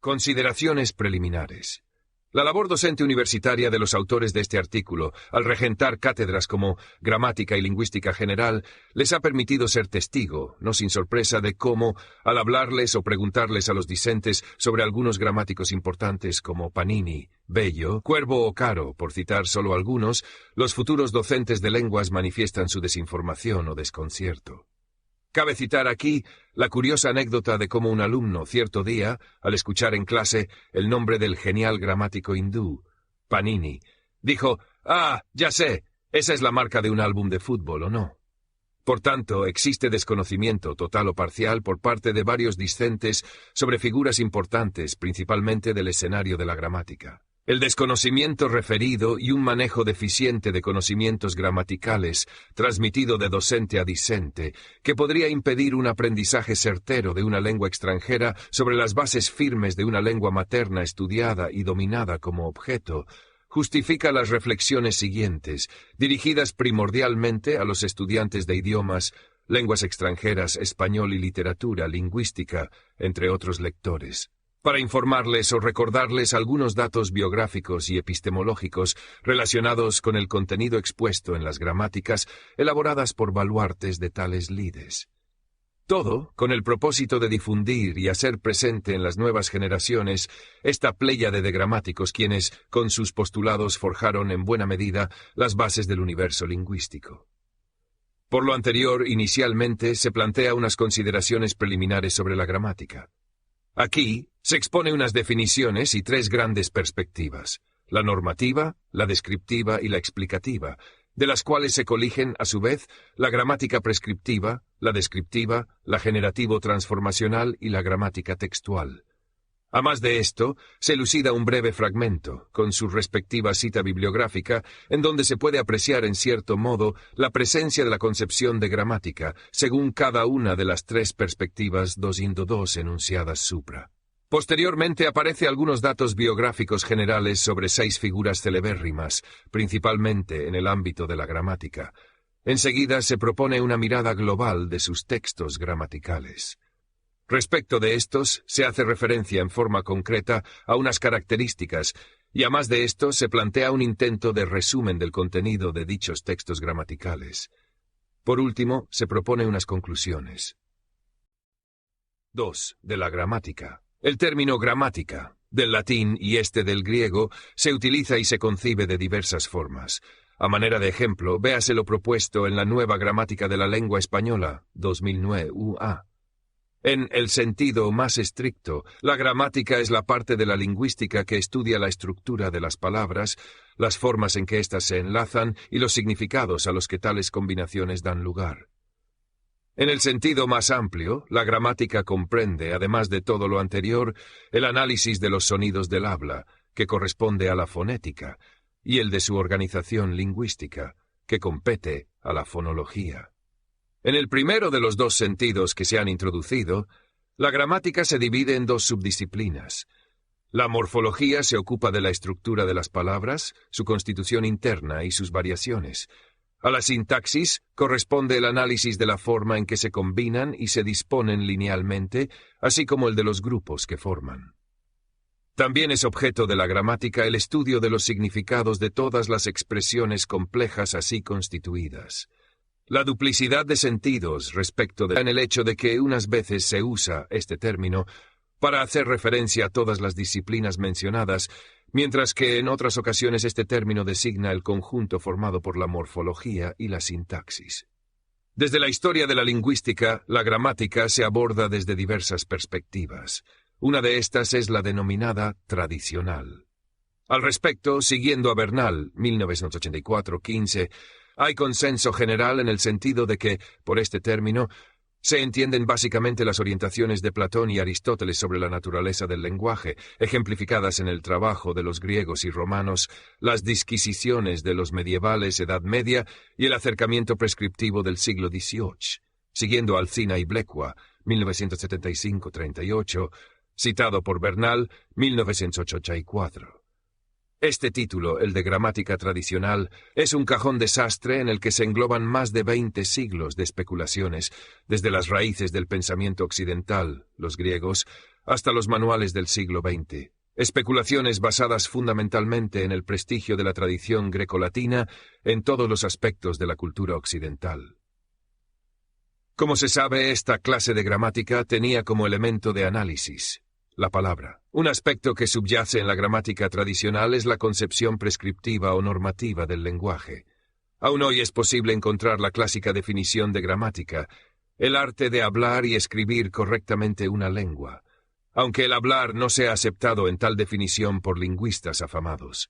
Consideraciones preliminares. La labor docente universitaria de los autores de este artículo, al regentar cátedras como Gramática y Lingüística General, les ha permitido ser testigo, no sin sorpresa, de cómo, al hablarles o preguntarles a los discentes sobre algunos gramáticos importantes como Panini, Bello, Cuervo o Caro, por citar solo algunos, los futuros docentes de lenguas manifiestan su desinformación o desconcierto. Cabe citar aquí la curiosa anécdota de cómo un alumno, cierto día, al escuchar en clase el nombre del genial gramático hindú, Panini, dijo: «Ah, ya sé, esa es la marca de un álbum de fútbol, ¿o no?». Por tanto, existe desconocimiento, total o parcial, por parte de varios discentes sobre figuras importantes, principalmente del escenario de la gramática. El desconocimiento referido y un manejo deficiente de conocimientos gramaticales, transmitido de docente a discente, que podría impedir un aprendizaje certero de una lengua extranjera sobre las bases firmes de una lengua materna estudiada y dominada como objeto, justifica las reflexiones siguientes, dirigidas primordialmente a los estudiantes de idiomas, lenguas extranjeras, español y literatura, lingüística, entre otros lectores, para informarles o recordarles algunos datos biográficos y epistemológicos relacionados con el contenido expuesto en las gramáticas elaboradas por baluartes de tales lides. Todo con el propósito de difundir y hacer presente en las nuevas generaciones esta pléyade de gramáticos quienes, con sus postulados, forjaron en buena medida las bases del universo lingüístico. Por lo anterior, inicialmente se plantea unas consideraciones preliminares sobre la gramática. Aquí se expone unas definiciones y tres grandes perspectivas: la normativa, la descriptiva y la explicativa, de las cuales se coligen, a su vez, la gramática prescriptiva, la descriptiva, la generativo-transformacional y la gramática textual. A más de esto, se elucida un breve fragmento, con su respectiva cita bibliográfica, en donde se puede apreciar en cierto modo la presencia de la concepción de gramática, según cada una de las tres perspectivas 2 enunciadas supra. Posteriormente aparece algunos datos biográficos generales sobre 6 figuras celebérrimas, principalmente en el ámbito de la gramática. Enseguida se propone una mirada global de sus textos gramaticales. Respecto de estos, se hace referencia en forma concreta a unas características, y a más de esto se plantea un intento de resumen del contenido de dichos textos gramaticales. Por último, se propone unas conclusiones. 2. De la gramática. El término gramática, del latín y del griego, se utiliza y se concibe de diversas formas. A manera de ejemplo, véase lo propuesto en la Nueva Gramática de la Lengua Española, 2009 UA. En el sentido más estricto, la gramática es la parte de la lingüística que estudia la estructura de las palabras, las formas en que éstas se enlazan y los significados a los que tales combinaciones dan lugar. En el sentido más amplio, la gramática comprende, además de todo lo anterior, el análisis de los sonidos del habla, que corresponde a la fonética, y el de su organización lingüística, que compete a la fonología. En el primero de los 2 sentidos que se han introducido, la gramática se divide en 2 subdisciplinas. La morfología se ocupa de la estructura de las palabras, su constitución interna y sus variaciones. A la sintaxis corresponde el análisis de la forma en que se combinan y se disponen linealmente, así como el de los grupos que forman. También es objeto de la gramática el estudio de los significados de todas las expresiones complejas así constituidas. La duplicidad de sentidos respecto de en el hecho de que unas veces se usa este término para hacer referencia a todas las disciplinas mencionadas, mientras que en otras ocasiones este término designa el conjunto formado por la morfología y la sintaxis. Desde la historia de la lingüística, la gramática se aborda desde diversas perspectivas. Una de estas es la denominada tradicional. Al respecto, siguiendo a Bernal, 1984-15, hay consenso general en el sentido de que, por este término, se entienden básicamente las orientaciones de Platón y Aristóteles sobre la naturaleza del lenguaje, ejemplificadas en el trabajo de los griegos y romanos, las disquisiciones de los medievales Edad Media y el acercamiento prescriptivo del siglo XVIII, siguiendo a Alcina y Blecua, 1975-38, citado por Bernal, 1984. Este título, el de gramática tradicional, es un cajón desastre en el que se engloban más de 20 siglos de especulaciones, desde las raíces del pensamiento occidental, los griegos, hasta los manuales del siglo XX. Especulaciones basadas fundamentalmente en el prestigio de la tradición grecolatina en todos los aspectos de la cultura occidental. Como se sabe, esta clase de gramática tenía como elemento de análisis la palabra. Un aspecto que subyace en la gramática tradicional es la concepción prescriptiva o normativa del lenguaje. Aún hoy es posible encontrar la clásica definición de gramática, el arte de hablar y escribir correctamente una lengua, aunque el hablar no sea aceptado en tal definición por lingüistas afamados.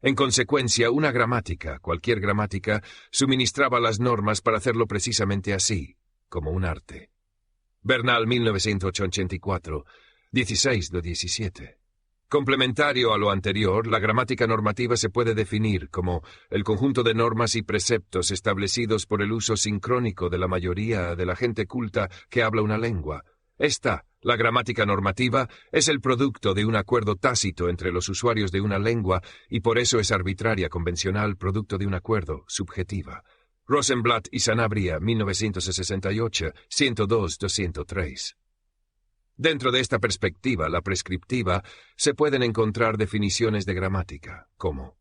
En consecuencia, una gramática, cualquier gramática, suministraba las normas para hacerlo precisamente así, como un arte. Bernal, 1984, 16-17. Complementario a lo anterior, la gramática normativa se puede definir como el conjunto de normas y preceptos establecidos por el uso sincrónico de la mayoría de la gente culta que habla una lengua. La gramática normativa, es el producto de un acuerdo tácito entre los usuarios de una lengua y por eso es arbitraria, convencional, producto de un acuerdo, subjetiva. Rosenblatt y Sanabria, 1968, 102-203. Dentro de esta perspectiva, la prescriptiva, se pueden encontrar definiciones de gramática, como: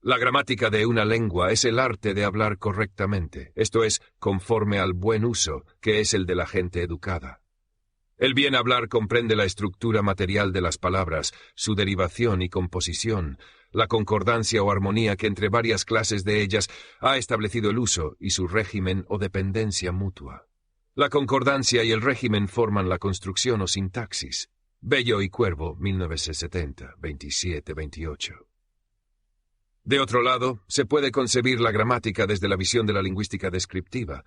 la gramática de una lengua es el arte de hablar correctamente, esto es, conforme al buen uso, que es el de la gente educada. El bien hablar comprende la estructura material de las palabras, su derivación y composición, la concordancia o armonía que entre varias clases de ellas ha establecido el uso y su régimen o dependencia mutua. La concordancia y el régimen forman la construcción o sintaxis. Bello y Cuervo, 1970, 27-28. De otro lado, se puede concebir la gramática desde la visión de la lingüística descriptiva.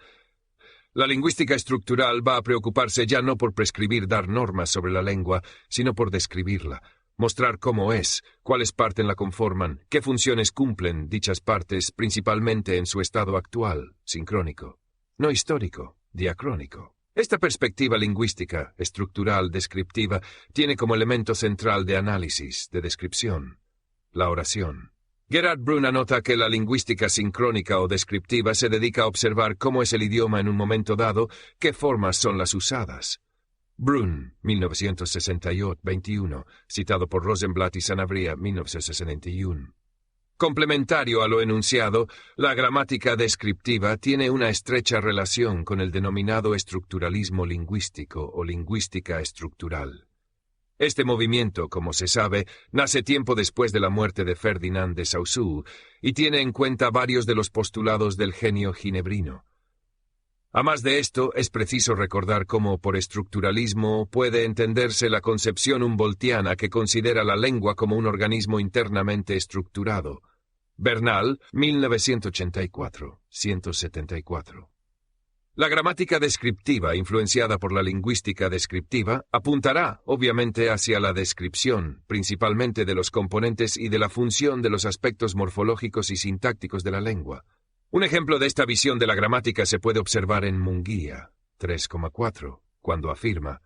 La lingüística estructural va a preocuparse ya no por prescribir dar normas sobre la lengua, sino por describirla, mostrar cómo es, cuáles partes la conforman, qué funciones cumplen dichas partes, principalmente en su estado actual, sincrónico, no histórico, diacrónico. Esta perspectiva lingüística, estructural, descriptiva, tiene como elemento central de análisis, de descripción, la oración. Gerhard Brun anota que la lingüística sincrónica o descriptiva se dedica a observar cómo es el idioma en un momento dado, qué formas son las usadas. Brun, 1968-21, citado por Rosenblatt y Sanabria, 1961. Complementario a lo enunciado, la gramática descriptiva tiene una estrecha relación con el denominado estructuralismo lingüístico o lingüística estructural. Este movimiento, como se sabe, nace tiempo después de la muerte de Ferdinand de Saussure y tiene en cuenta varios de los postulados del genio ginebrino. A más de esto, es preciso recordar cómo por estructuralismo puede entenderse la concepción humboldtiana que considera la lengua como un organismo internamente estructurado. Bernal, 1984, 174. La gramática descriptiva, influenciada por la lingüística descriptiva, apuntará, obviamente, hacia la descripción, principalmente de los componentes y de la función de los aspectos morfológicos y sintácticos de la lengua. Un ejemplo de esta visión de la gramática se puede observar en Munguía, 3,4, cuando afirma: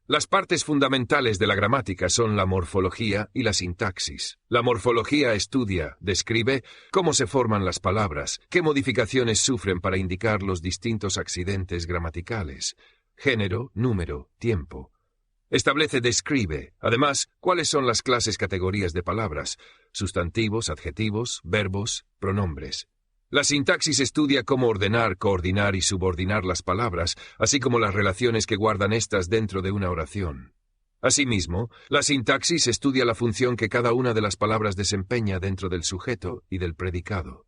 las partes fundamentales de la gramática son la morfología y la sintaxis. La morfología estudia, describe cómo se forman las palabras, qué modificaciones sufren para indicar los distintos accidentes gramaticales, género, número, tiempo. Describe, además, cuáles son las clases categorías de palabras, sustantivos, adjetivos, verbos, pronombres. La sintaxis estudia cómo ordenar, coordinar y subordinar las palabras, así como las relaciones que guardan éstas dentro de una oración. Asimismo, la sintaxis estudia la función que cada una de las palabras desempeña dentro del sujeto y del predicado.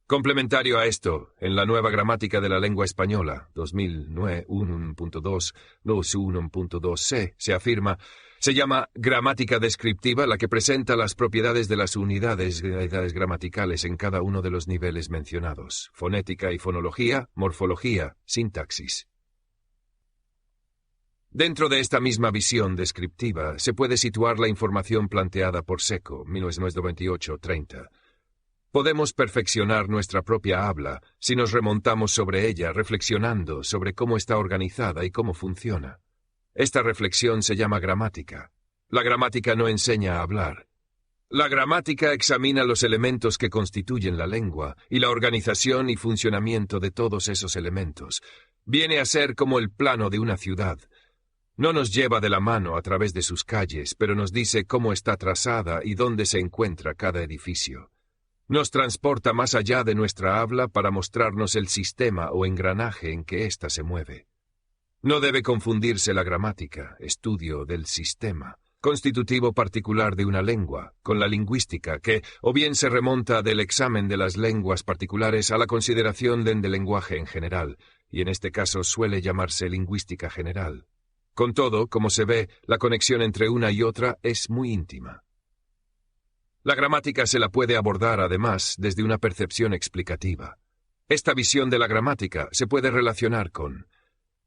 Complementario a esto, en la nueva gramática de la lengua española, 2009, 1.2, 1.2c, se afirma: se llama gramática descriptiva la que presenta las propiedades de las unidades gramaticales en cada uno de los niveles mencionados: fonética y fonología, morfología, sintaxis. Dentro de esta misma visión descriptiva se puede situar la información planteada por Secco, 1998-30. Podemos perfeccionar nuestra propia habla si nos remontamos sobre ella reflexionando sobre cómo está organizada y cómo funciona. Esta reflexión se llama gramática. La gramática no enseña a hablar. La gramática examina los elementos que constituyen la lengua y la organización y funcionamiento de todos esos elementos. Viene a ser como el plano de una ciudad. No nos lleva de la mano a través de sus calles, pero nos dice cómo está trazada y dónde se encuentra cada edificio. Nos transporta más allá de nuestra habla para mostrarnos el sistema o engranaje en que ésta se mueve. No debe confundirse la gramática, estudio del sistema, constitutivo particular de una lengua, con la lingüística, que o bien se remonta del examen de las lenguas particulares a la consideración del lenguaje en general, y en este caso suele llamarse lingüística general. Con todo, como se ve, la conexión entre una y otra es muy íntima. La gramática se la puede abordar, además, desde una percepción explicativa. Esta visión de la gramática se puede relacionar con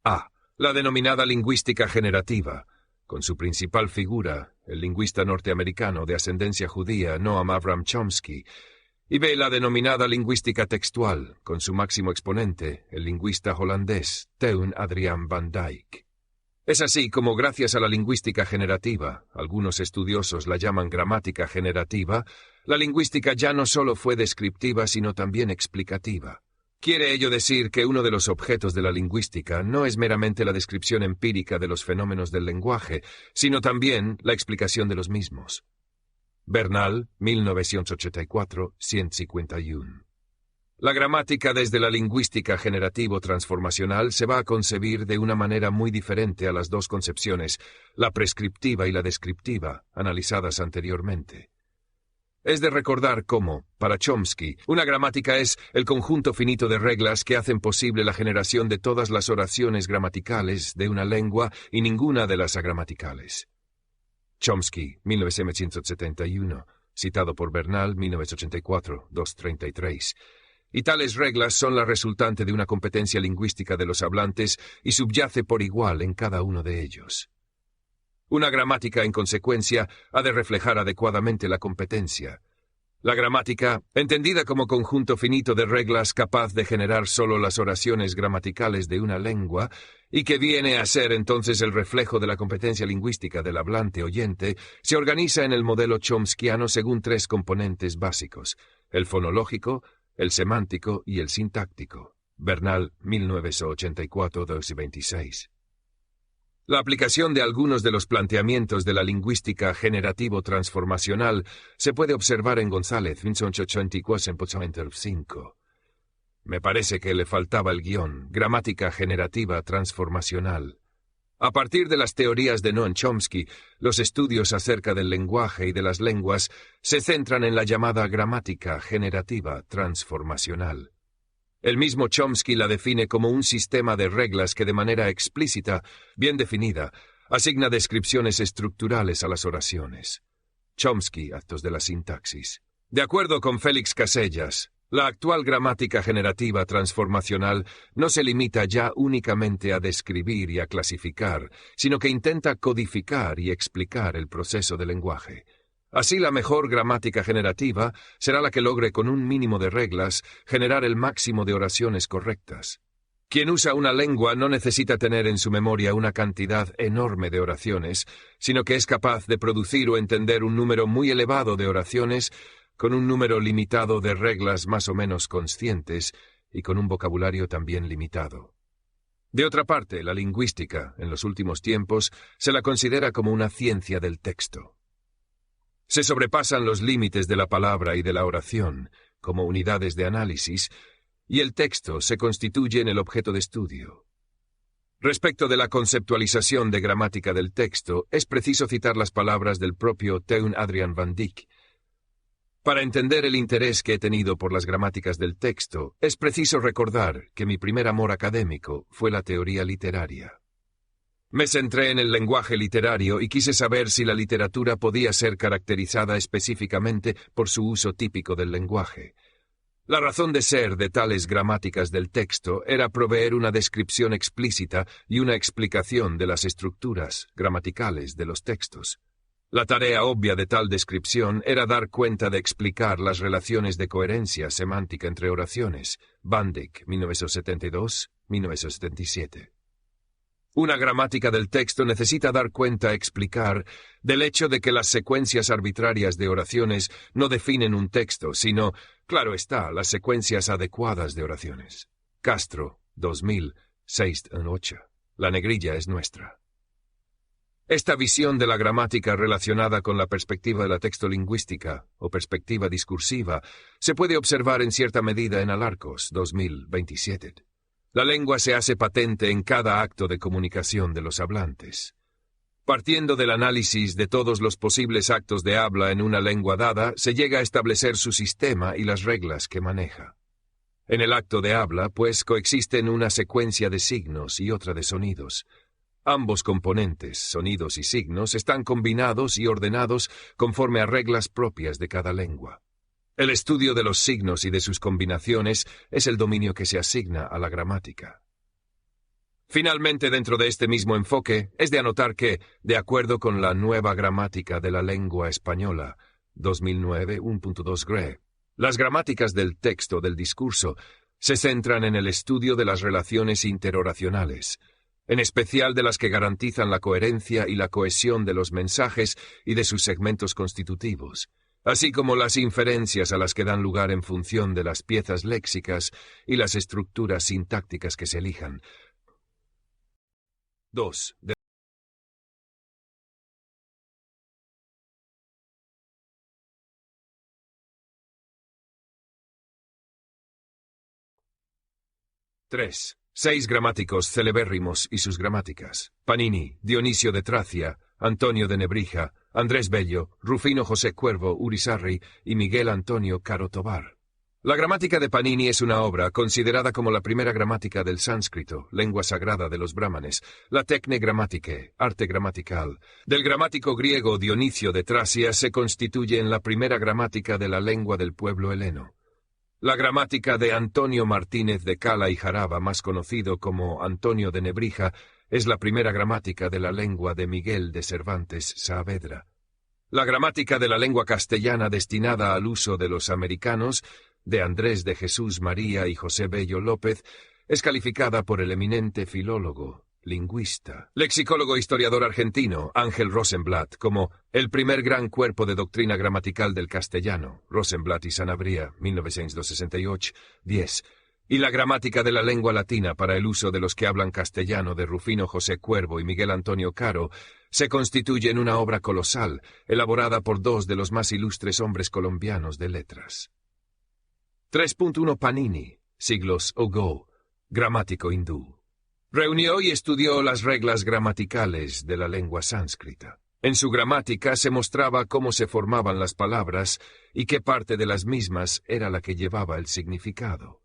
a. La denominada lingüística generativa, con su principal figura, el lingüista norteamericano de ascendencia judía Noam Avram Chomsky, y b. La denominada lingüística textual, con su máximo exponente, el lingüista holandés Teun Adriaan van Dijk. Es así como, gracias a la lingüística generativa, algunos estudiosos la llaman gramática generativa, la lingüística ya no solo fue descriptiva, sino también explicativa. Quiere ello decir que uno de los objetos de la lingüística no es meramente la descripción empírica de los fenómenos del lenguaje, sino también la explicación de los mismos. Bernal, 1984, 151. La gramática desde la lingüística generativo-transformacional se va a concebir de una manera muy diferente a las dos concepciones, la prescriptiva y la descriptiva, analizadas anteriormente. Es de recordar cómo, para Chomsky, una gramática es el conjunto finito de reglas que hacen posible la generación de todas las oraciones gramaticales de una lengua y ninguna de las agramaticales. Chomsky, 1971, citado por Bernal, 1984, 233. Y tales reglas son la resultante de una competencia lingüística de los hablantes y subyace por igual en cada uno de ellos. Una gramática, en consecuencia, ha de reflejar adecuadamente la competencia. La gramática, entendida como conjunto finito de reglas capaz de generar solo las oraciones gramaticales de una lengua, y que viene a ser entonces el reflejo de la competencia lingüística del hablante-oyente, se organiza en el modelo chomskiano según tres componentes básicos: el fonológico, el semántico y el sintáctico. Bernal, 1984, 226. La aplicación de algunos de los planteamientos de la lingüística generativo-transformacional se puede observar en González, 1984. Me parece que le faltaba el guión, gramática generativa transformacional. A partir de las teorías de Noam Chomsky, los estudios acerca del lenguaje y de las lenguas se centran en la llamada gramática generativa transformacional. El mismo Chomsky la define como un sistema de reglas que de manera explícita, bien definida, asigna descripciones estructurales a las oraciones. Chomsky, Actos de la Sintaxis. De acuerdo con Félix Casellas, la actual gramática generativa transformacional no se limita ya únicamente a describir y a clasificar, sino que intenta codificar y explicar el proceso del lenguaje. Así, la mejor gramática generativa será la que logre, con un mínimo de reglas, generar el máximo de oraciones correctas. Quien usa una lengua no necesita tener en su memoria una cantidad enorme de oraciones, sino que es capaz de producir o entender un número muy elevado de oraciones con un número limitado de reglas más o menos conscientes y con un vocabulario también limitado. De otra parte, la lingüística, en los últimos tiempos, se la considera como una ciencia del texto. Se sobrepasan los límites de la palabra y de la oración, como unidades de análisis, y el texto se constituye en el objeto de estudio. Respecto de la conceptualización de gramática del texto, es preciso citar las palabras del propio Teun Adriaan van Dijk. Para entender el interés que he tenido por las gramáticas del texto, es preciso recordar que mi primer amor académico fue la teoría literaria. Me centré en el lenguaje literario y quise saber si la literatura podía ser caracterizada específicamente por su uso típico del lenguaje. La razón de ser de tales gramáticas del texto era proveer una descripción explícita y una explicación de las estructuras gramaticales de los textos. La tarea obvia de tal descripción era dar cuenta de explicar las relaciones de coherencia semántica entre oraciones. Van Dijk, 1972-1977. Una gramática del texto necesita dar cuenta, explicar, del hecho de que las secuencias arbitrarias de oraciones no definen un texto, sino, claro está, las secuencias adecuadas de oraciones. Castro, 2000, 6-8. La negrilla es nuestra. Esta visión de la gramática relacionada con la perspectiva de la textolingüística o perspectiva discursiva se puede observar en cierta medida en Alarcos 2027. La lengua se hace patente en cada acto de comunicación de los hablantes. Partiendo del análisis de todos los posibles actos de habla en una lengua dada, se llega a establecer su sistema y las reglas que maneja. En el acto de habla, pues, coexisten una secuencia de signos y otra de sonidos. Ambos componentes, sonidos y signos, están combinados y ordenados conforme a reglas propias de cada lengua. El estudio de los signos y de sus combinaciones es el dominio que se asigna a la gramática. Finalmente, dentro de este mismo enfoque, es de anotar que, de acuerdo con la nueva gramática de la lengua española, 2009, 1.2 GRE, las gramáticas del texto del discurso se centran en el estudio de las relaciones interoracionales, en especial de las que garantizan la coherencia y la cohesión de los mensajes y de sus segmentos constitutivos, así como las inferencias a las que dan lugar en función de las piezas léxicas y las estructuras sintácticas que se elijan. 2. 3. 6 gramáticos celebérrimos y sus gramáticas: Panini, Dionisio de Tracia, Antonio de Nebrija, Andrés Bello, Rufino José Cuervo Urizarri y Miguel Antonio Caro Tobar. La gramática de Panini es una obra considerada como la primera gramática del sánscrito, lengua sagrada de los brahmanes, la Tecne Grammaticae, arte gramatical. Del gramático griego Dionisio de Tracia se constituye en la primera gramática de la lengua del pueblo heleno. La gramática de Antonio Martínez de Cala y Jaraba, más conocido como Antonio de Nebrija, es la primera gramática de la lengua de Miguel de Cervantes Saavedra. La gramática de la lengua castellana destinada al uso de los americanos, de Andrés de Jesús María y José Bello López, es calificada por el eminente filólogo, lingüista, lexicólogo e historiador argentino Ángel Rosenblatt como el primer gran cuerpo de doctrina gramatical del castellano, Rosenblatt y Sanabria, 1968, 10, y la gramática de la lengua latina para el uso de los que hablan castellano de Rufino José Cuervo y Miguel Antonio Caro, se constituye en una obra colosal, elaborada por dos de los más ilustres hombres colombianos de letras. 3.1 Panini, siglos ago, gramático hindú. Reunió y estudió las reglas gramaticales de la lengua sánscrita. En su gramática se mostraba cómo se formaban las palabras y qué parte de las mismas era la que llevaba el significado.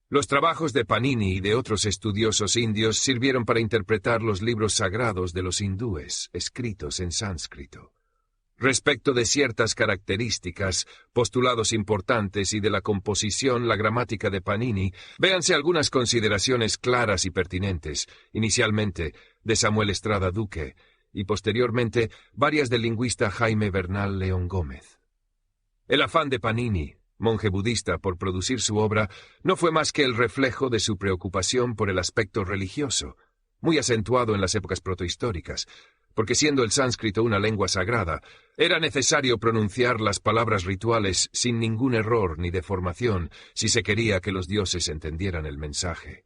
Los trabajos de Panini y de otros estudiosos indios sirvieron para interpretar los libros sagrados de los hindúes, escritos en sánscrito. Respecto de ciertas características, postulados importantes y de la composición, la gramática de Panini, véanse algunas consideraciones claras y pertinentes, inicialmente de Samuel Estrada Duque, y posteriormente varias del lingüista Jaime Bernal León Gómez. El afán de Panini, monje budista, por producir su obra, no fue más que el reflejo de su preocupación por el aspecto religioso, muy acentuado en las épocas protohistóricas, porque siendo el sánscrito una lengua sagrada, era necesario pronunciar las palabras rituales sin ningún error ni deformación si se quería que los dioses entendieran el mensaje.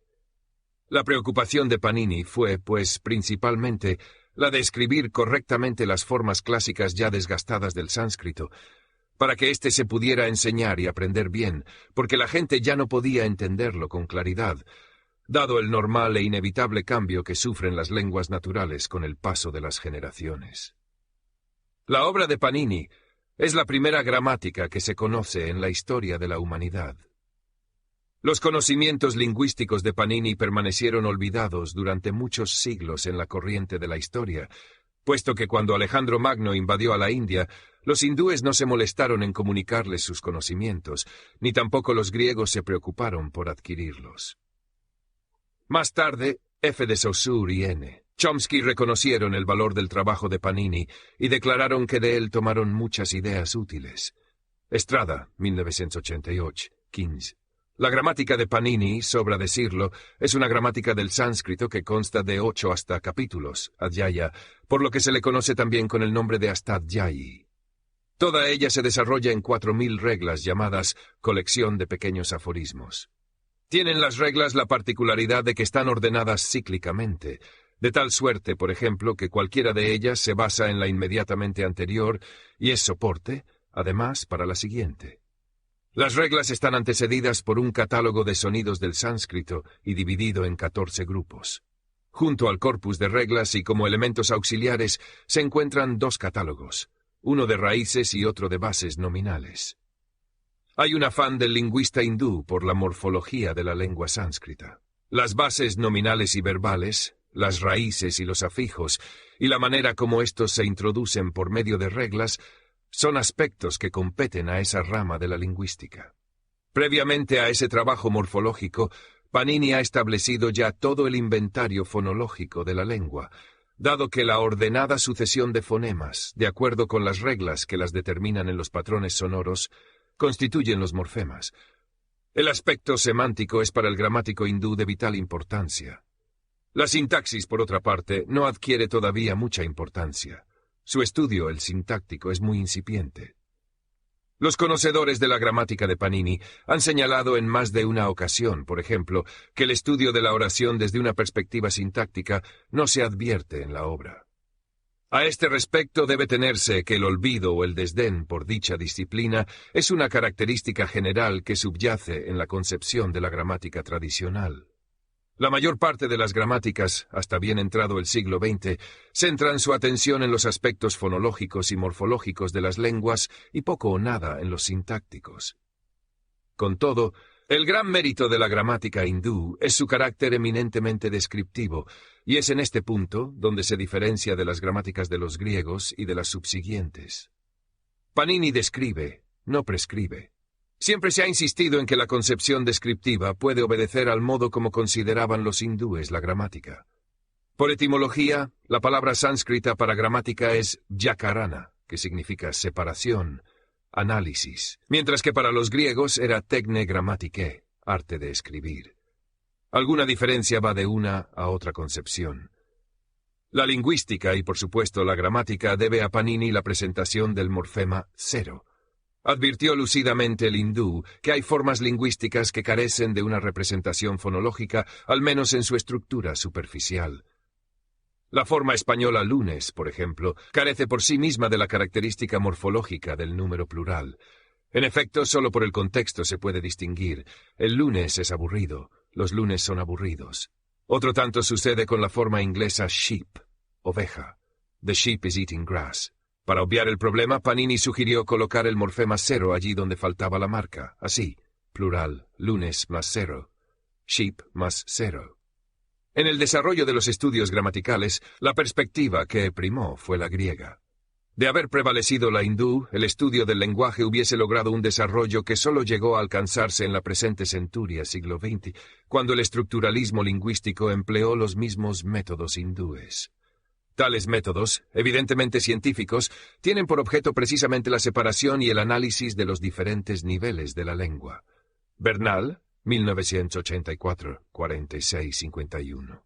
La preocupación de Panini fue, pues, principalmente la de escribir correctamente las formas clásicas ya desgastadas del sánscrito, para que éste se pudiera enseñar y aprender bien, porque la gente ya no podía entenderlo con claridad, dado el normal e inevitable cambio que sufren las lenguas naturales con el paso de las generaciones. La obra de Panini es la primera gramática que se conoce en la historia de la humanidad. Los conocimientos lingüísticos de Panini permanecieron olvidados durante muchos siglos en la corriente de la historia, puesto que cuando Alejandro Magno invadió a la India, los hindúes no se molestaron en comunicarles sus conocimientos, ni tampoco los griegos se preocuparon por adquirirlos. Más tarde, F. de Saussure y N. Chomsky reconocieron el valor del trabajo de Panini y declararon que de él tomaron muchas ideas útiles. Estrada, 1988, 15. La gramática de Panini, sobra decirlo, es una gramática del sánscrito que consta de 8 hasta capítulos, adhyaya, por lo que se le conoce también con el nombre de Astadhyayi. Toda ella se desarrolla en 4000 reglas llamadas colección de pequeños aforismos. Tienen las reglas la particularidad de que están ordenadas cíclicamente, de tal suerte, por ejemplo, que cualquiera de ellas se basa en la inmediatamente anterior y es soporte, además, para la siguiente. Las reglas están antecedidas por un catálogo de sonidos del sánscrito y dividido en 14 grupos. Junto al corpus de reglas y como elementos auxiliares se encuentran 2 catálogos, uno de raíces y otro de bases nominales. Hay un afán del lingüista hindú por la morfología de la lengua sánscrita. Las bases nominales y verbales, las raíces y los afijos, y la manera como estos se introducen por medio de reglas, son aspectos que competen a esa rama de la lingüística. Previamente a ese trabajo morfológico, Panini ha establecido ya todo el inventario fonológico de la lengua, dado que la ordenada sucesión de fonemas, de acuerdo con las reglas que las determinan en los patrones sonoros, constituyen los morfemas. El aspecto semántico es para el gramático hindú de vital importancia. La sintaxis, por otra parte, no adquiere todavía mucha importancia. Su estudio, el sintáctico, es muy incipiente. Los conocedores de la gramática de Panini han señalado en más de una ocasión, por ejemplo, que el estudio de la oración desde una perspectiva sintáctica no se advierte en la obra. A este respecto debe tenerse que el olvido o el desdén por dicha disciplina es una característica general que subyace en la concepción de la gramática tradicional. La mayor parte de las gramáticas, hasta bien entrado el siglo XX, centran su atención en los aspectos fonológicos y morfológicos de las lenguas y poco o nada en los sintácticos. Con todo, el gran mérito de la gramática hindú es su carácter eminentemente descriptivo, y es en este punto donde se diferencia de las gramáticas de los griegos y de las subsiguientes. Panini describe, no prescribe. Siempre se ha insistido en que la concepción descriptiva puede obedecer al modo como consideraban los hindúes la gramática. Por etimología, la palabra sánscrita para gramática es vyakarana, que significa separación, análisis, mientras que para los griegos era techne grammatike, arte de escribir. Alguna diferencia va de una a otra concepción. La lingüística y, por supuesto, la gramática debe a Panini la presentación del morfema cero. Advirtió lúcidamente el hindú que hay formas lingüísticas que carecen de una representación fonológica, al menos en su estructura superficial. La forma española lunes, por ejemplo, carece por sí misma de la característica morfológica del número plural. En efecto, solo por el contexto se puede distinguir. El lunes es aburrido, los lunes son aburridos. Otro tanto sucede con la forma inglesa sheep, oveja. The sheep is eating grass. Para obviar el problema, Panini sugirió colocar el morfema cero allí donde faltaba la marca, así, plural, lunes más cero, sheep más cero. En el desarrollo de los estudios gramaticales, la perspectiva que primó fue la griega. De haber prevalecido la hindú, el estudio del lenguaje hubiese logrado un desarrollo que solo llegó a alcanzarse en la presente centuria, siglo XX, cuando el estructuralismo lingüístico empleó los mismos métodos hindúes. Tales métodos, evidentemente científicos, tienen por objeto precisamente la separación y el análisis de los diferentes niveles de la lengua. Bernal, 1984, 46-51.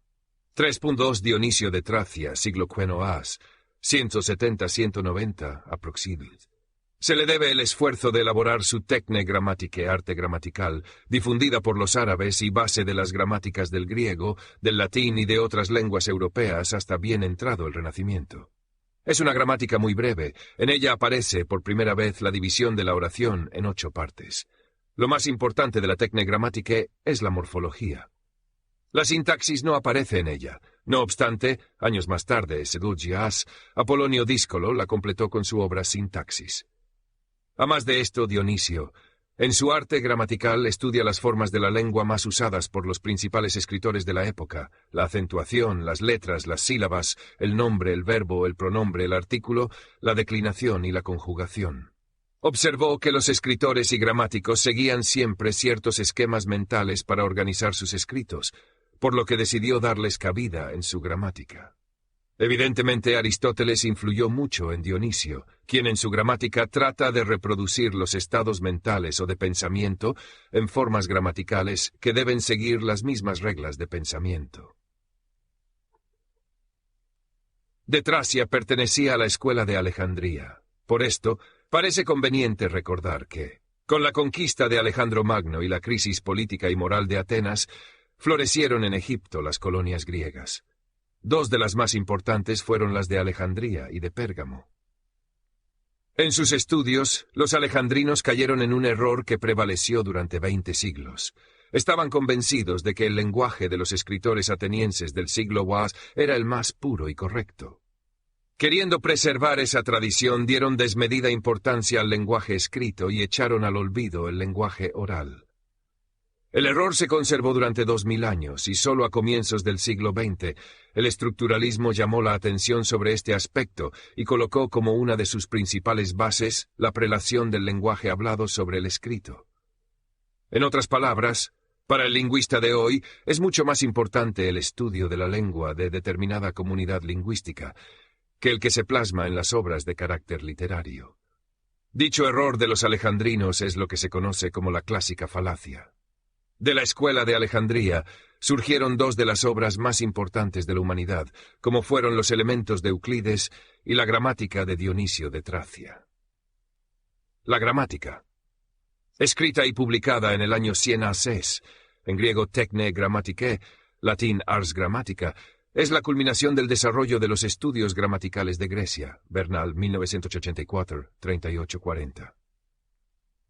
3.2 Dionisio de Tracia, siglo IX, 170-190 aproximadamente. Se le debe el esfuerzo de elaborar su techne grammatike, arte gramatical, difundida por los árabes y base de las gramáticas del griego, del latín y de otras lenguas europeas hasta bien entrado el Renacimiento. Es una gramática muy breve. En ella aparece por primera vez la división de la oración en 8 partes. Lo más importante de la techne grammatike es la morfología. La sintaxis no aparece en ella. No obstante, años más tarde, Sedugias, Apolonio Díscolo la completó con su obra Sintaxis. A más de esto, Dionisio, en su arte gramatical estudia las formas de la lengua más usadas por los principales escritores de la época, la acentuación, las letras, las sílabas, el nombre, el verbo, el pronombre, el artículo, la declinación y la conjugación. Observó que los escritores y gramáticos seguían siempre ciertos esquemas mentales para organizar sus escritos, por lo que decidió darles cabida en su gramática. Evidentemente, Aristóteles influyó mucho en Dionisio, quien en su gramática trata de reproducir los estados mentales o de pensamiento en formas gramaticales que deben seguir las mismas reglas de pensamiento. De Tracia pertenecía a la escuela de Alejandría. Por esto, parece conveniente recordar que, con la conquista de Alejandro Magno y la crisis política y moral de Atenas, florecieron en Egipto las colonias griegas. Dos de las más importantes fueron las de Alejandría y de Pérgamo. En sus estudios, los alejandrinos cayeron en un error que prevaleció durante 20 siglos. Estaban convencidos de que el lenguaje de los escritores atenienses del siglo I era el más puro y correcto. Queriendo preservar esa tradición, dieron desmedida importancia al lenguaje escrito y echaron al olvido el lenguaje oral. El error se conservó durante 2000 años y solo a comienzos del siglo XX el estructuralismo llamó la atención sobre este aspecto y colocó como una de sus principales bases la prelación del lenguaje hablado sobre el escrito. En otras palabras, para el lingüista de hoy es mucho más importante el estudio de la lengua de determinada comunidad lingüística que el que se plasma en las obras de carácter literario. Dicho error de los alejandrinos es lo que se conoce como la clásica falacia. De la escuela de Alejandría surgieron dos de las obras más importantes de la humanidad, como fueron los Elementos de Euclides y la Gramática de Dionisio de Tracia. La Gramática, escrita y publicada en el año 100 a.C., en griego Techne Grammaticae, latín Ars Grammatica, es la culminación del desarrollo de los estudios gramaticales de Grecia, Bernal, 1984, 38-40.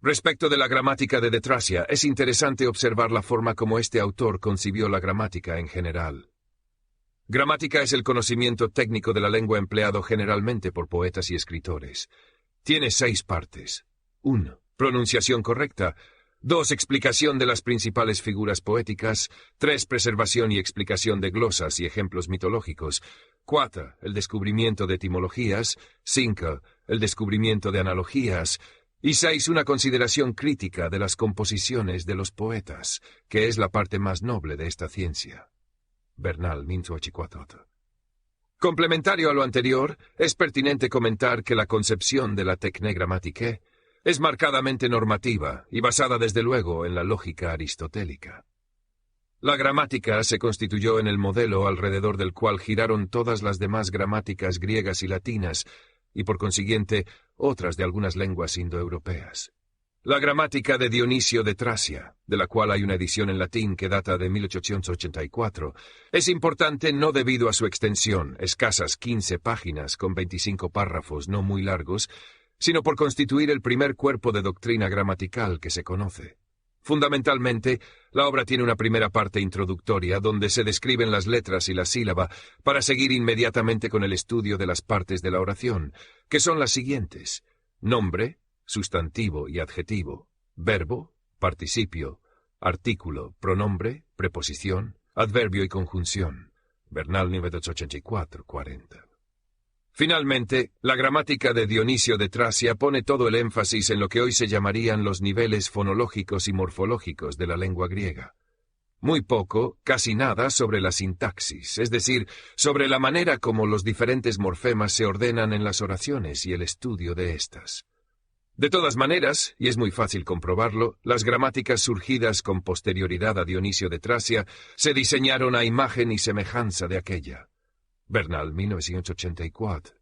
Respecto de la gramática de Tracia, es interesante observar la forma como este autor concibió la gramática en general. Gramática es el conocimiento técnico de la lengua empleado generalmente por poetas y escritores. Tiene 6 partes. 1. Pronunciación correcta. 2. Explicación de las principales figuras poéticas. 3. Preservación y explicación de glosas y ejemplos mitológicos. 4. El descubrimiento de etimologías. 5. El descubrimiento de analogías. Y 6. Una consideración crítica de las composiciones de los poetas, que es la parte más noble de esta ciencia. Bernal, 1984. Complementario a lo anterior, es pertinente comentar que la concepción de la Techne Grammaticae es marcadamente normativa y basada desde luego en la lógica aristotélica. La gramática se constituyó en el modelo alrededor del cual giraron todas las demás gramáticas griegas y latinas, y por consiguiente otras de algunas lenguas indoeuropeas. La gramática de Dionisio de Tracia, de la cual hay una edición en latín que data de 1884, es importante no debido a su extensión, escasas 15 páginas con 25 párrafos no muy largos, sino por constituir el primer cuerpo de doctrina gramatical que se conoce. Fundamentalmente, la obra tiene una primera parte introductoria donde se describen las letras y la sílaba para seguir inmediatamente con el estudio de las partes de la oración, que son las siguientes: nombre, sustantivo y adjetivo, verbo, participio, artículo, pronombre, preposición, adverbio y conjunción. Bernal, 1984-40. Finalmente, la gramática de Dionisio de Tracia pone todo el énfasis en lo que hoy se llamarían los niveles fonológicos y morfológicos de la lengua griega. Muy poco, casi nada, sobre la sintaxis, es decir, sobre la manera como los diferentes morfemas se ordenan en las oraciones y el estudio de éstas. De todas maneras, y es muy fácil comprobarlo, las gramáticas surgidas con posterioridad a Dionisio de Tracia se diseñaron a imagen y semejanza de aquella. Bernal, 1984.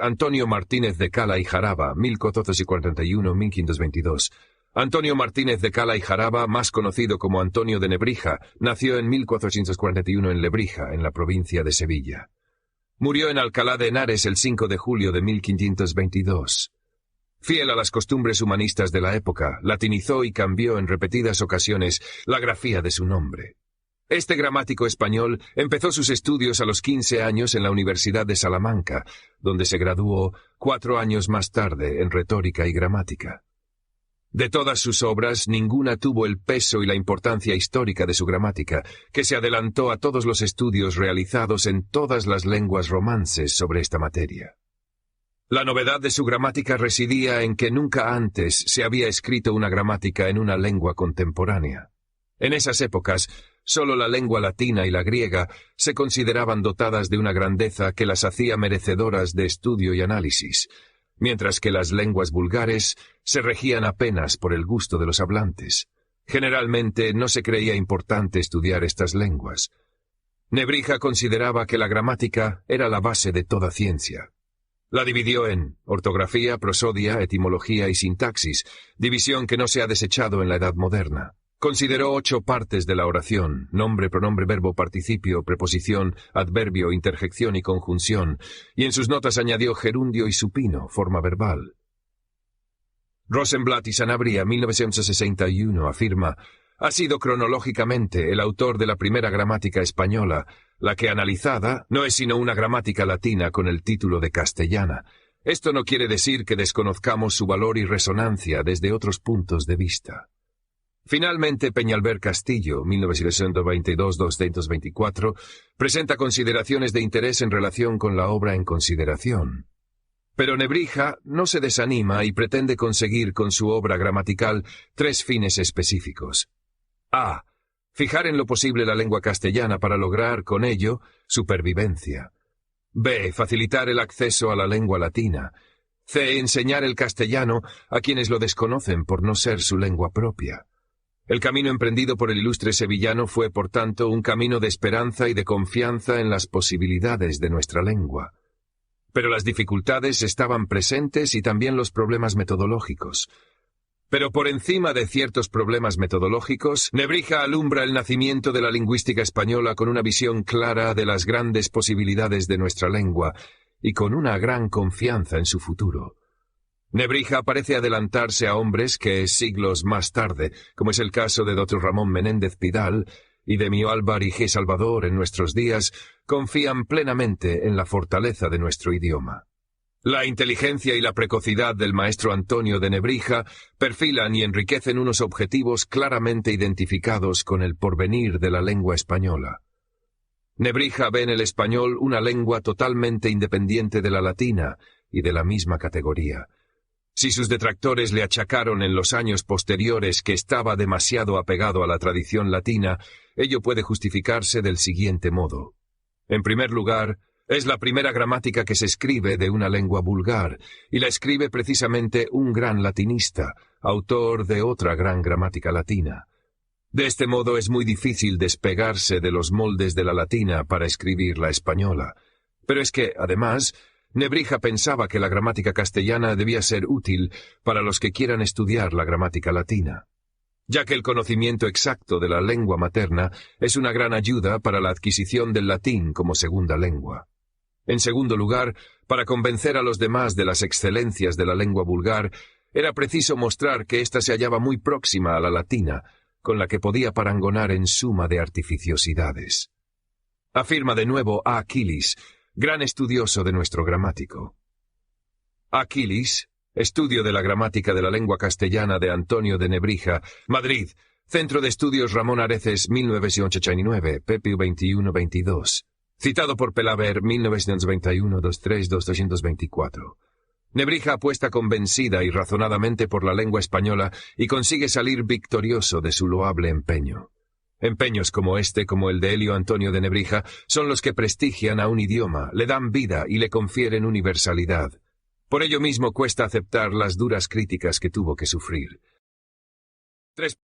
Antonio Martínez de Cala y Jaraba, 1441-1522. Antonio Martínez de Cala y Jaraba, más conocido como Antonio de Nebrija, nació en 1441 en Lebrija, en la provincia de Sevilla. Murió en Alcalá de Henares el 5 de julio de 1522. Fiel a las costumbres humanistas de la época, latinizó y cambió en repetidas ocasiones la grafía de su nombre. Este gramático español empezó sus estudios a los 15 años en la Universidad de Salamanca, donde se graduó 4 años más tarde en retórica y gramática. De todas sus obras, ninguna tuvo el peso y la importancia histórica de su gramática, que se adelantó a todos los estudios realizados en todas las lenguas romances sobre esta materia. La novedad de su gramática residía en que nunca antes se había escrito una gramática en una lengua contemporánea. En esas épocas, solo la lengua latina y la griega se consideraban dotadas de una grandeza que las hacía merecedoras de estudio y análisis, mientras que las lenguas vulgares se regían apenas por el gusto de los hablantes. Generalmente no se creía importante estudiar estas lenguas. Nebrija consideraba que la gramática era la base de toda ciencia. La dividió en ortografía, prosodia, etimología y sintaxis, división que no se ha desechado en la Edad Moderna. Consideró 8 partes de la oración: nombre, pronombre, verbo, participio, preposición, adverbio, interjección y conjunción, y en sus notas añadió gerundio y supino, forma verbal. Rosenblatt y Sanabria, 1961, afirma: ha sido cronológicamente el autor de la primera gramática española, la que analizada no es sino una gramática latina con el título de castellana. Esto no quiere decir que desconozcamos su valor y resonancia desde otros puntos de vista. Finalmente, Peñalver Castillo, 1922-224, presenta consideraciones de interés en relación con la obra en consideración. Pero Nebrija no se desanima y pretende conseguir con su obra gramatical 3 fines específicos. A. Fijar en lo posible la lengua castellana para lograr, con ello, supervivencia. B. Facilitar el acceso a la lengua latina. C. Enseñar el castellano a quienes lo desconocen por no ser su lengua propia. El camino emprendido por el ilustre sevillano fue, por tanto, un camino de esperanza y de confianza en las posibilidades de nuestra lengua. Pero las dificultades estaban presentes y también los problemas metodológicos. Pero por encima de ciertos problemas metodológicos, Nebrija alumbra el nacimiento de la lingüística española con una visión clara de las grandes posibilidades de nuestra lengua y con una gran confianza en su futuro. Nebrija parece adelantarse a hombres que, siglos más tarde, como es el caso de Dr. Ramón Menéndez Pidal y de Mio Álvar y G. Salvador en nuestros días, confían plenamente en la fortaleza de nuestro idioma. La inteligencia y la precocidad del maestro Antonio de Nebrija perfilan y enriquecen unos objetivos claramente identificados con el porvenir de la lengua española. Nebrija ve en el español una lengua totalmente independiente de la latina y de la misma categoría. Si sus detractores le achacaron en los años posteriores que estaba demasiado apegado a la tradición latina, ello puede justificarse del siguiente modo. En primer lugar, es la primera gramática que se escribe de una lengua vulgar, y la escribe precisamente un gran latinista, autor de otra gran gramática latina. De este modo es muy difícil despegarse de los moldes de la latina para escribir la española. Pero es que, además, Nebrija pensaba que la gramática castellana debía ser útil para los que quieran estudiar la gramática latina, ya que el conocimiento exacto de la lengua materna es una gran ayuda para la adquisición del latín como segunda lengua. En segundo lugar, para convencer a los demás de las excelencias de la lengua vulgar, era preciso mostrar que ésta se hallaba muy próxima a la latina, con la que podía parangonar en suma de artificiosidades. Afirma de nuevo A. Aquilis, gran estudioso de nuestro gramático. Aquilis, Estudio de la gramática de la lengua castellana de Antonio de Nebrija, Madrid, Centro de Estudios Ramón Areces, 1989, pp. 21-22. Citado por Pelaver, 1991-23-224. Nebrija apuesta convencida y razonadamente por la lengua española y consigue salir victorioso de su loable empeño. Empeños como este, como el de Elio Antonio de Nebrija, son los que prestigian a un idioma, le dan vida y le confieren universalidad. Por ello mismo cuesta aceptar las duras críticas que tuvo que sufrir. 3.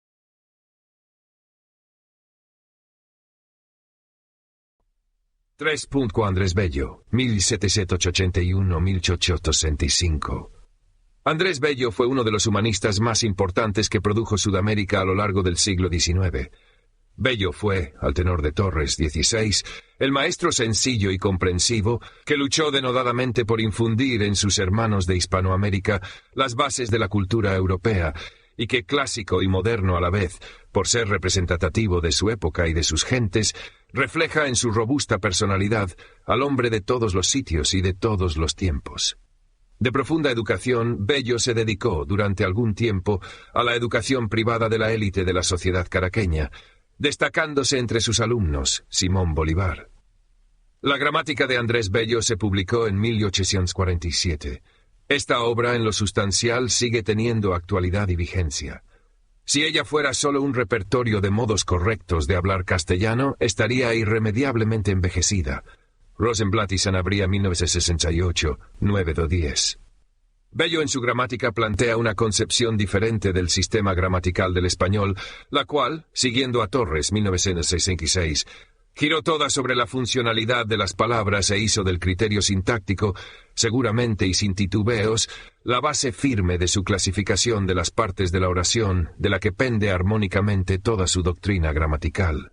Andrés Bello, 1781-1865. Andrés Bello fue uno de los humanistas más importantes que produjo Sudamérica a lo largo del siglo XIX. Bello fue, al tenor de Torres XVI, el maestro sencillo y comprensivo que luchó denodadamente por infundir en sus hermanos de Hispanoamérica las bases de la cultura europea, y que, clásico y moderno a la vez, por ser representativo de su época y de sus gentes, refleja en su robusta personalidad al hombre de todos los sitios y de todos los tiempos. De profunda educación, Bello se dedicó, durante algún tiempo, a la educación privada de la élite de la sociedad caraqueña, destacándose entre sus alumnos Simón Bolívar. La gramática de Andrés Bello se publicó en 1847. Esta obra, en lo sustancial, sigue teniendo actualidad y vigencia. Si ella fuera solo un repertorio de modos correctos de hablar castellano, estaría irremediablemente envejecida. Rosenblatt y Sanabria, 1968, 9-10. Bello en su gramática plantea una concepción diferente del sistema gramatical del español, la cual, siguiendo a Torres, 1966, Giró toda sobre la funcionalidad de las palabras e hizo del criterio sintáctico, seguramente y sin titubeos, la base firme de su clasificación de las partes de la oración, de la que pende armónicamente toda su doctrina gramatical.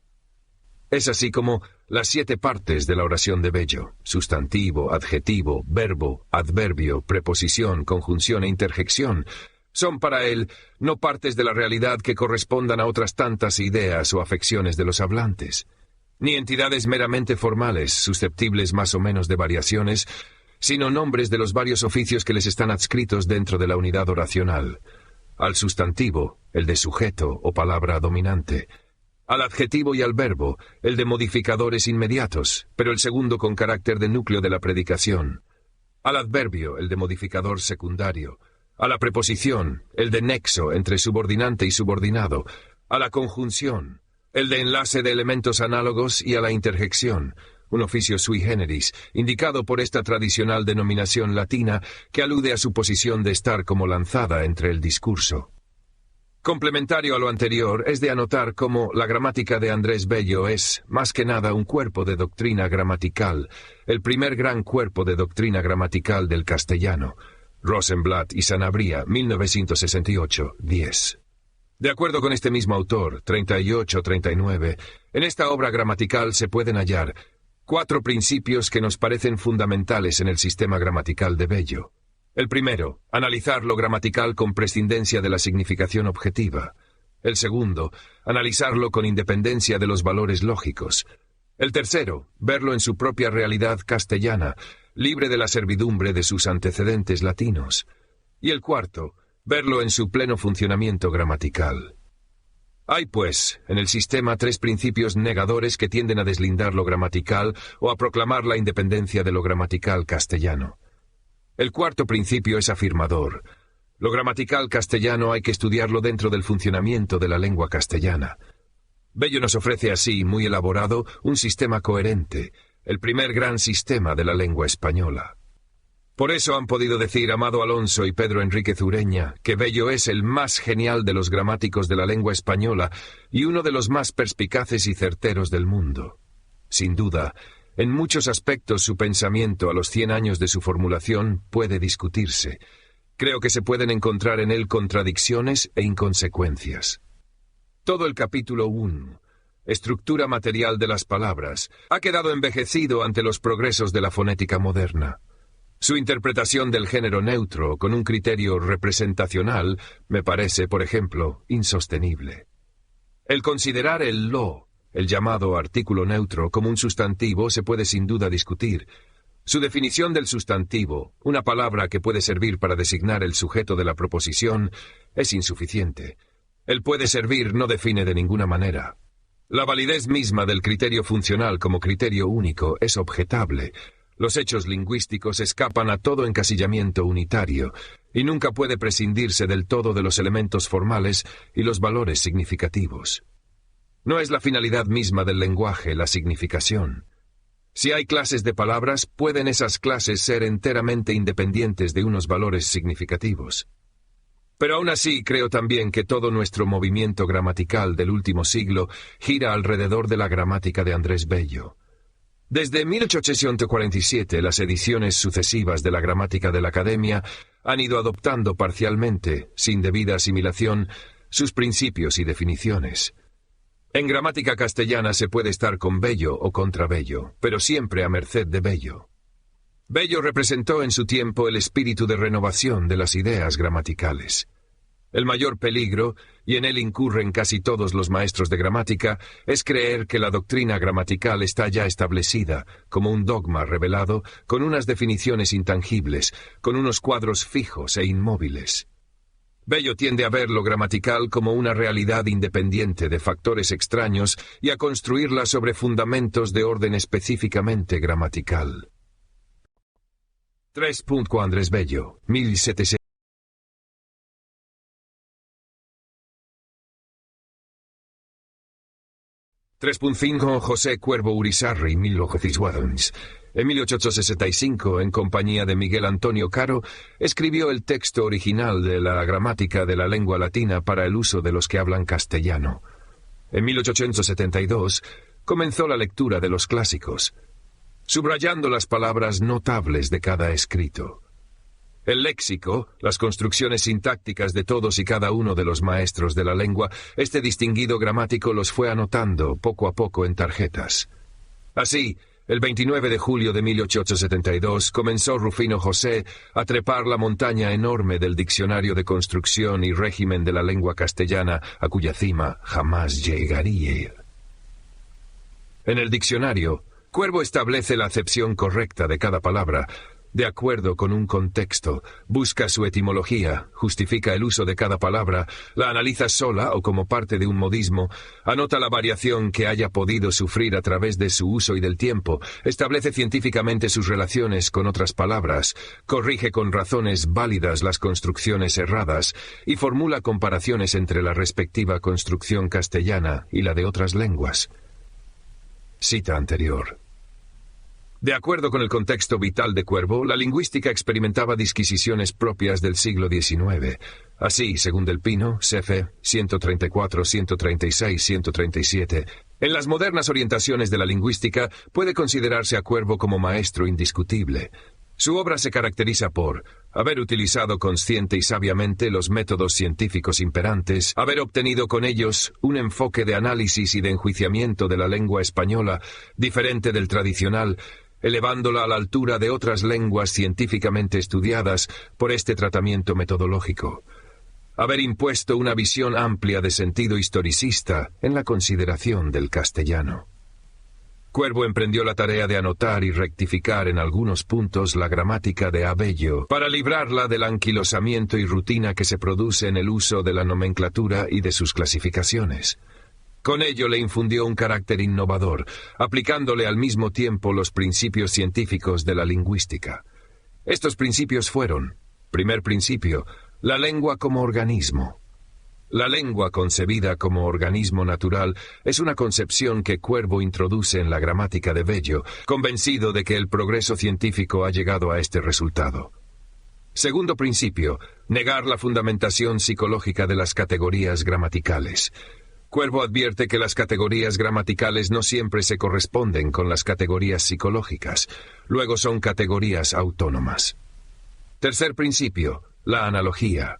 Es así como las 7 partes de la oración de Bello: sustantivo, adjetivo, verbo, adverbio, preposición, conjunción e interjección, son para él no partes de la realidad que correspondan a otras tantas ideas o afecciones de los hablantes, ni entidades meramente formales, susceptibles más o menos de variaciones, sino nombres de los varios oficios que les están adscritos dentro de la unidad oracional. Al sustantivo, el de sujeto o palabra dominante; al adjetivo y al verbo, el de modificadores inmediatos, pero el segundo con carácter de núcleo de la predicación; al adverbio, el de modificador secundario; a la preposición, el de nexo entre subordinante y subordinado; a la conjunción, el de enlace de elementos análogos; y a la interjección, un oficio sui generis, indicado por esta tradicional denominación latina que alude a su posición de estar como lanzada entre el discurso. Complementario a lo anterior es de anotar cómo la gramática de Andrés Bello es, más que nada, un cuerpo de doctrina gramatical, el primer gran cuerpo de doctrina gramatical del castellano. Rosenblatt y Sanabria, 1968, 10. De acuerdo con este mismo autor, 38-39, en esta obra gramatical se pueden hallar 4 principios que nos parecen fundamentales en el sistema gramatical de Bello. El primero, analizar lo gramatical con prescindencia de la significación objetiva. El segundo, analizarlo con independencia de los valores lógicos. El tercero, verlo en su propia realidad castellana, libre de la servidumbre de sus antecedentes latinos. Y el cuarto, verlo en su pleno funcionamiento gramatical. Hay, pues, en el sistema 3 principios negadores que tienden a deslindar lo gramatical o a proclamar la independencia de lo gramatical castellano. El cuarto principio es afirmador. Lo gramatical castellano hay que estudiarlo dentro del funcionamiento de la lengua castellana. Bello nos ofrece así, muy elaborado, un sistema coherente, el primer gran sistema de la lengua española. Por eso han podido decir Amado Alonso y Pedro Enríquez Ureña que Bello es el más genial de los gramáticos de la lengua española y uno de los más perspicaces y certeros del mundo. Sin duda, en muchos aspectos su pensamiento a los 100 años de su formulación puede discutirse. Creo que se pueden encontrar en él contradicciones e inconsecuencias. Todo el capítulo 1, estructura material de las palabras, ha quedado envejecido ante los progresos de la fonética moderna. Su interpretación del género neutro con un criterio representacional me parece, por ejemplo, insostenible. El considerar el lo, el llamado artículo neutro, como un sustantivo se puede sin duda discutir. Su definición del sustantivo, una palabra que puede servir para designar el sujeto de la proposición, es insuficiente. El puede servir no define de ninguna manera. La validez misma del criterio funcional como criterio único es objetable. Los hechos lingüísticos escapan a todo encasillamiento unitario, y nunca puede prescindirse del todo de los elementos formales y los valores significativos. No es la finalidad misma del lenguaje la significación. Si hay clases de palabras, pueden esas clases ser enteramente independientes de unos valores significativos. Pero aún así creo también que todo nuestro movimiento gramatical del último siglo gira alrededor de la gramática de Andrés Bello. Desde 1847 las ediciones sucesivas de la gramática de la Academia han ido adoptando parcialmente, sin debida asimilación, sus principios y definiciones. En gramática castellana se puede estar con Bello o contra Bello, pero siempre a merced de Bello. Bello representó en su tiempo el espíritu de renovación de las ideas gramaticales. El mayor peligro, y en él incurren casi todos los maestros de gramática, es creer que la doctrina gramatical está ya establecida, como un dogma revelado, con unas definiciones intangibles, con unos cuadros fijos e inmóviles. Bello tiende a ver lo gramatical como una realidad independiente de factores extraños y a construirla sobre fundamentos de orden específicamente gramatical. 3. Andrés Bello, 1700. 3.5 José Cuervo Urizarri, 1800. En 1865, en compañía de Miguel Antonio Caro, escribió el texto original de la gramática de la lengua latina para el uso de los que hablan castellano. En 1872, comenzó la lectura de los clásicos, subrayando las palabras notables de cada escrito. El léxico, las construcciones sintácticas de todos y cada uno de los maestros de la lengua, este distinguido gramático los fue anotando poco a poco en tarjetas. Así, el 29 de julio de 1872 comenzó Rufino José a trepar la montaña enorme del Diccionario de Construcción y Régimen de la Lengua Castellana, a cuya cima jamás llegaría. En el diccionario, Cuervo establece la acepción correcta de cada palabra, de acuerdo con un contexto, busca su etimología, justifica el uso de cada palabra, la analiza sola o como parte de un modismo, anota la variación que haya podido sufrir a través de su uso y del tiempo, establece científicamente sus relaciones con otras palabras, corrige con razones válidas las construcciones erradas y formula comparaciones entre la respectiva construcción castellana y la de otras lenguas. Cita anterior. De acuerdo con el contexto vital de Cuervo, la lingüística experimentaba disquisiciones propias del siglo XIX. Así, según Del Pino, CF 134, 136, 137, en las modernas orientaciones de la lingüística puede considerarse a Cuervo como maestro indiscutible. Su obra se caracteriza por haber utilizado consciente y sabiamente los métodos científicos imperantes, haber obtenido con ellos un enfoque de análisis y de enjuiciamiento de la lengua española diferente del tradicional, elevándola a la altura de otras lenguas científicamente estudiadas por este tratamiento metodológico. Haber impuesto una visión amplia de sentido historicista en la consideración del castellano. Cuervo emprendió la tarea de anotar y rectificar en algunos puntos la gramática de Abello, para librarla del anquilosamiento y rutina que se produce en el uso de la nomenclatura y de sus clasificaciones. Con ello le infundió un carácter innovador, aplicándole al mismo tiempo los principios científicos de la lingüística. Estos principios fueron: primer principio, la lengua como organismo. La lengua concebida como organismo natural es una concepción que Cuervo introduce en la gramática de Bello, convencido de que el progreso científico ha llegado a este resultado. Segundo principio, negar la fundamentación psicológica de las categorías gramaticales. Cuervo advierte que las categorías gramaticales no siempre se corresponden con las categorías psicológicas, luego son categorías autónomas. Tercer principio, la analogía.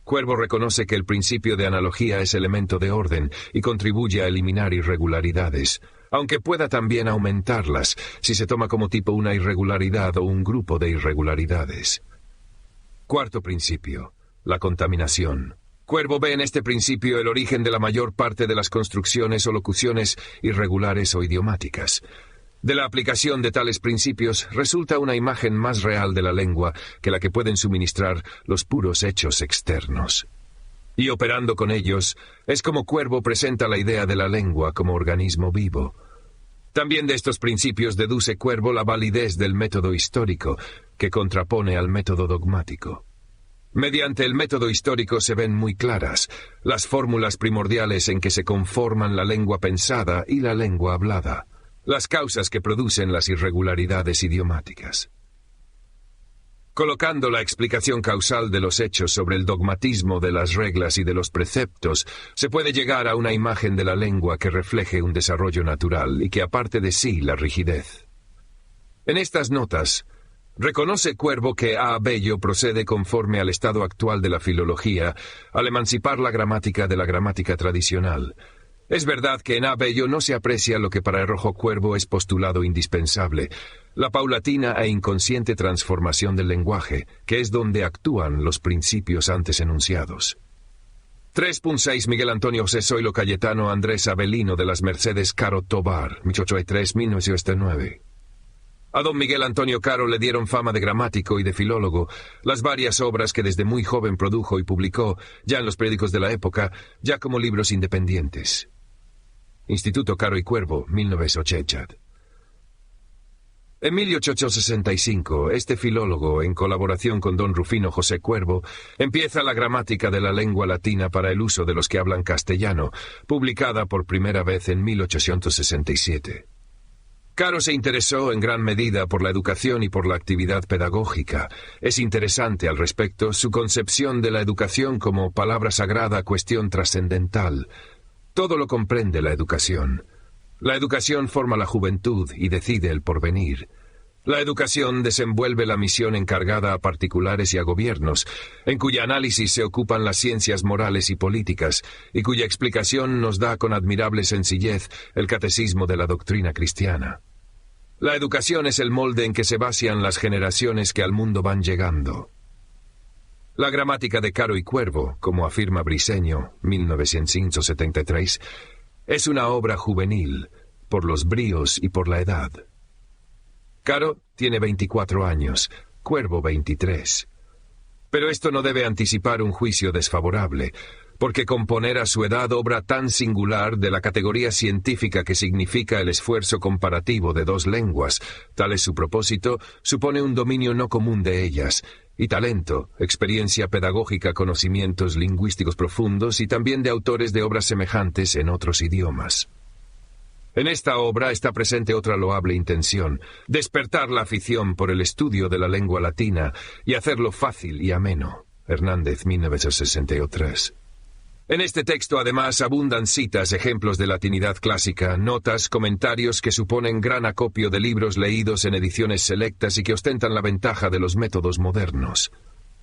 Cuervo reconoce que el principio de analogía es elemento de orden y contribuye a eliminar irregularidades, aunque pueda también aumentarlas si se toma como tipo una irregularidad o un grupo de irregularidades. Cuarto principio, la contaminación. Cuervo ve en este principio el origen de la mayor parte de las construcciones o locuciones irregulares o idiomáticas. De la aplicación de tales principios resulta una imagen más real de la lengua que la que pueden suministrar los puros hechos externos. Y operando con ellos, es como Cuervo presenta la idea de la lengua como organismo vivo. También de estos principios deduce Cuervo la validez del método histórico, que contrapone al método dogmático. Mediante el método histórico se ven muy claras las fórmulas primordiales en que se conforman la lengua pensada y la lengua hablada, las causas que producen las irregularidades idiomáticas. Colocando la explicación causal de los hechos sobre el dogmatismo de las reglas y de los preceptos, se puede llegar a una imagen de la lengua que refleje un desarrollo natural y que aparte de sí la rigidez. En estas notas, reconoce Cuervo que A. Bello procede conforme al estado actual de la filología, al emancipar la gramática de la gramática tradicional. Es verdad que en A. Bello no se aprecia lo que para Rojo Cuervo es postulado indispensable, la paulatina e inconsciente transformación del lenguaje, que es donde actúan los principios antes enunciados. 3.6 Miguel Antonio José Zoilo Cayetano Andrés Avelino de las Mercedes Caro Tobar, 1803-1909. A don Miguel Antonio Caro le dieron fama de gramático y de filólogo las varias obras que desde muy joven produjo y publicó, ya en los periódicos de la época, ya como libros independientes. Instituto Caro y Cuervo, 1980. En 1865, este filólogo, en colaboración con don Rufino José Cuervo, empieza la gramática de la lengua latina para el uso de los que hablan castellano, publicada por primera vez en 1867. Caro se interesó en gran medida por la educación y por la actividad pedagógica. Es interesante al respecto su concepción de la educación como palabra sagrada, cuestión trascendental. Todo lo comprende la educación. La educación forma la juventud y decide el porvenir. La educación desenvuelve la misión encargada a particulares y a gobiernos, en cuya análisis se ocupan las ciencias morales y políticas, y cuya explicación nos da con admirable sencillez el catecismo de la doctrina cristiana. La educación es el molde en que se basan las generaciones que al mundo van llegando. La gramática de Caro y Cuervo, como afirma Briceño, 1973, es una obra juvenil, por los bríos y por la edad. Caro tiene 24 años, Cuervo 23. Pero esto no debe anticipar un juicio desfavorable, porque componer a su edad obra tan singular de la categoría científica que significa el esfuerzo comparativo de dos lenguas, tal es su propósito, supone un dominio no común de ellas, y talento, experiencia pedagógica, conocimientos lingüísticos profundos y también de autores de obras semejantes en otros idiomas. En esta obra está presente otra loable intención, despertar la afición por el estudio de la lengua latina y hacerlo fácil y ameno. Hernández, 1963. En este texto, además, abundan citas, ejemplos de latinidad clásica, notas, comentarios que suponen gran acopio de libros leídos en ediciones selectas y que ostentan la ventaja de los métodos modernos.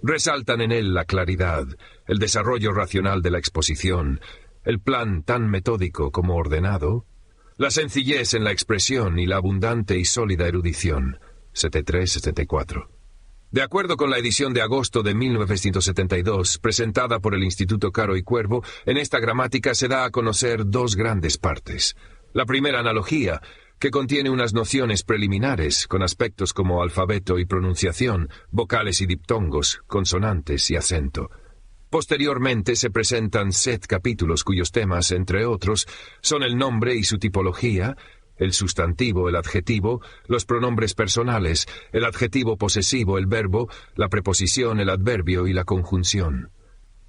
Resaltan en él la claridad, el desarrollo racional de la exposición, el plan tan metódico como ordenado, la sencillez en la expresión y la abundante y sólida erudición. 73-74. De acuerdo con la edición de agosto de 1972, presentada por el Instituto Caro y Cuervo, en esta gramática se da a conocer dos grandes partes. La primera, analogía, que contiene unas nociones preliminares, con aspectos como alfabeto y pronunciación, vocales y diptongos, consonantes y acento. Posteriormente se presentan 7 capítulos cuyos temas, entre otros, son el nombre y su tipología, el sustantivo, el adjetivo, los pronombres personales, el adjetivo posesivo, el verbo, la preposición, el adverbio y la conjunción.